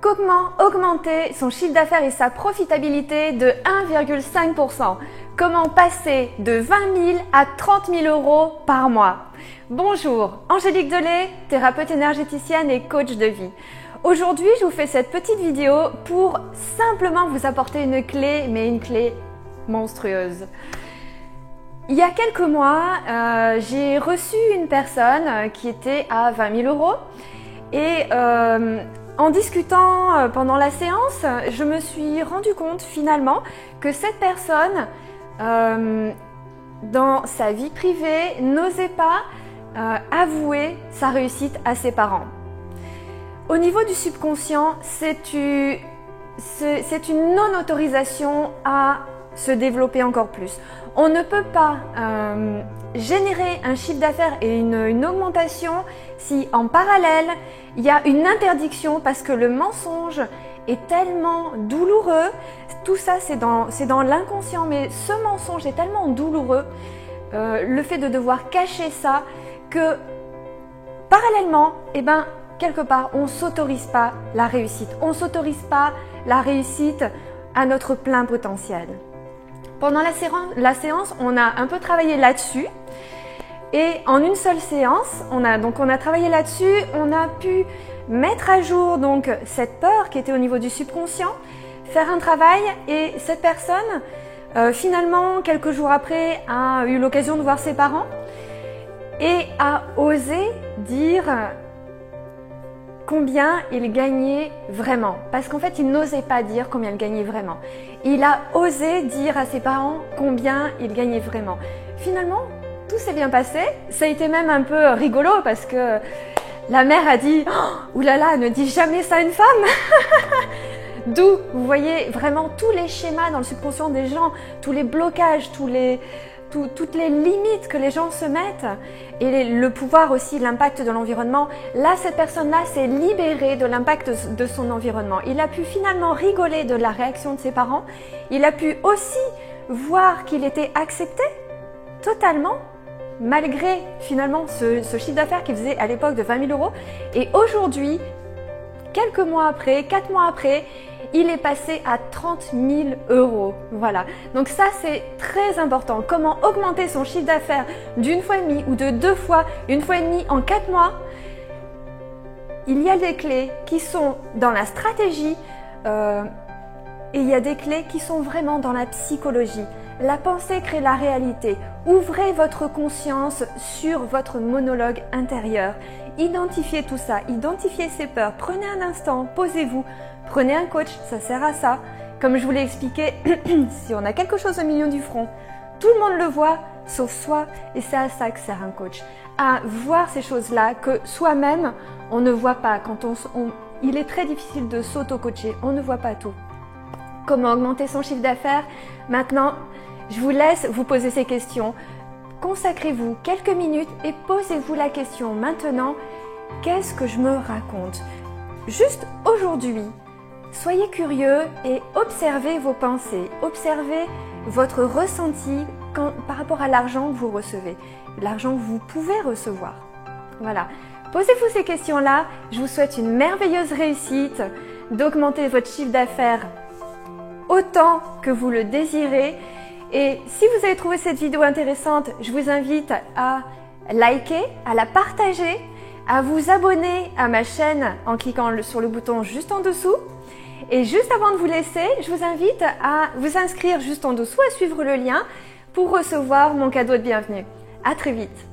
Comment augmenter son chiffre d'affaires et sa profitabilité de 1,5%? Comment passer de 20 000 à 30 000 euros par mois? Bonjour, Angélique Delay, thérapeute énergéticienne et coach de vie. Aujourd'hui, je vous fais cette petite vidéo pour simplement vous apporter une clé, mais une clé monstrueuse. Il y a quelques mois, j'ai reçu une personne qui était à 20 000 euros et en discutant pendant la séance, je me suis rendu compte finalement que cette personne, dans sa vie privée, n'osait pas avouer sa réussite à ses parents. Au niveau du subconscient, c'est une non-autorisation à se développer encore plus. On ne peut pas générer un chiffre d'affaires et une augmentation si en parallèle il y a une interdiction parce que le mensonge est tellement douloureux. Tout ça c'est dans l'inconscient, mais ce mensonge est tellement douloureux, le fait de devoir cacher ça, que parallèlement, quelque part, on ne s'autorise pas la réussite. On ne s'autorise pas la réussite à notre plein potentiel. Pendant la séance, on a un peu travaillé là-dessus. Et en une seule séance, on a travaillé là-dessus. On a pu mettre à jour donc cette peur qui était au niveau du subconscient, faire un travail. Et cette personne, finalement, quelques jours après, a eu l'occasion de voir ses parents et a osé dire combien il gagnait vraiment. Parce qu'en fait, il n'osait pas dire combien il gagnait vraiment. Il a osé dire à ses parents combien il gagnait vraiment. Finalement, tout s'est bien passé. Ça a été même un peu rigolo parce que la mère a dit « Oulala, ne dis jamais ça à une femme !» D'où, vous voyez vraiment tous les schémas dans le subconscient des gens, tous les blocages, toutes les limites que les gens se mettent et le pouvoir aussi, l'impact de l'environnement. Là, cette personne-là s'est libérée de l'impact de son environnement. Il a pu finalement rigoler de la réaction de ses parents. Il a pu aussi voir qu'il était accepté totalement, malgré finalement ce chiffre d'affaires qu'il faisait à l'époque de 20 000 euros. Et aujourd'hui, quelques mois après, 4 mois après, il est passé à 30 000 euros. Voilà. Donc ça, c'est très important. Comment augmenter son chiffre d'affaires d'une fois et demie ou de 2 fois, une fois et demie en 4 mois. Il y a des clés qui sont dans la stratégie et il y a des clés qui sont vraiment dans la psychologie. La pensée crée la réalité. Ouvrez votre conscience sur votre monologue intérieur. Identifiez tout ça, identifiez ces peurs. Prenez un instant, posez-vous, prenez un coach, ça sert à ça. Comme je vous l'ai expliqué, si on a quelque chose au milieu du front, tout le monde le voit, sauf soi, et c'est à ça que sert un coach. À voir ces choses-là que soi-même, on ne voit pas. Il est très difficile de s'auto-coacher, on ne voit pas tout. Comment augmenter son chiffre d'affaires? Maintenant, je vous laisse vous poser ces questions. Consacrez-vous quelques minutes et posez-vous la question maintenant, qu'est-ce que je me raconte? Juste aujourd'hui, soyez curieux et observez vos pensées, observez votre ressenti par rapport à l'argent que vous recevez, l'argent que vous pouvez recevoir. Voilà, posez-vous ces questions-là. Je vous souhaite une merveilleuse réussite, d'augmenter votre chiffre d'affaires autant que vous le désirez. Et si vous avez trouvé cette vidéo intéressante, je vous invite à liker, à la partager, à vous abonner à ma chaîne en cliquant sur le bouton juste en dessous. Et juste avant de vous laisser, je vous invite à vous inscrire juste en dessous, à suivre le lien pour recevoir mon cadeau de bienvenue. À très vite.